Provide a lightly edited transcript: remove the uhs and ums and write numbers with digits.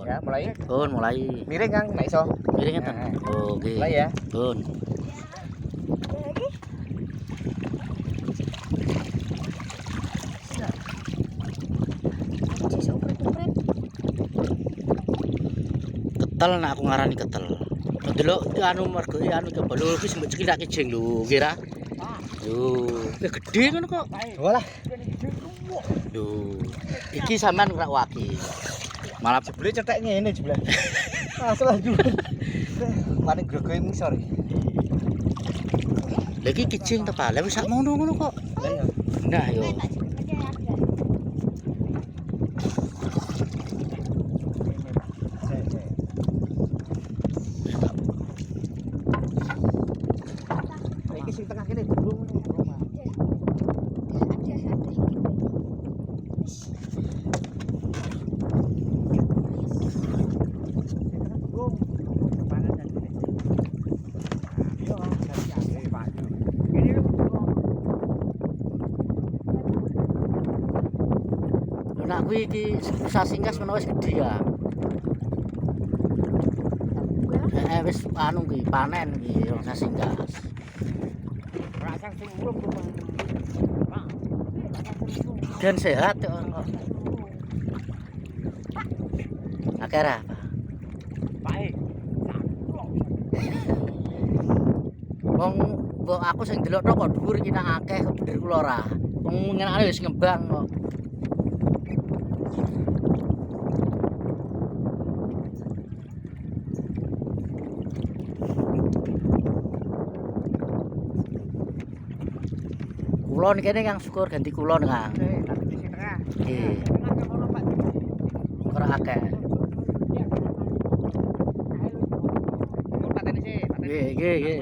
Ya, mulai. Pun mulai. Miring Kang, nek iso. Miring ngeten. Oke. Mulai ya. Pun. Ketel nak aku ngarani ketel. Delok anu mergo anu coba lho iki sembek cekidak kijing lho, kira. Yo, gede ngono kok. Walah. Lho, iki sampean ora waki. Malah Jebule cetek ngene jebule. Asal jebule. Mane grogoe ngisor iki. lha iki kijing to, Pak. Lah wis sak ngono kok. Lah ya. Nah, yo. Iki sing tengah kene durung rumah. Nak kuwi iki sasingkas menawa wis gedhe ya. Wis anu kuwi panen iki rong sasingkas. Rasang sing urung rumah. Dan sehat kok. Akara. Baik. Wong mbok aku sing delok tok kok dhuwur iki nak akeh kok bener kula ora. Wong ngenane wis ngembang kok. Kulon kene Kang syukur ganti kulon Kang. Nggih. Ora akeh. Nggih, nggih, nggih.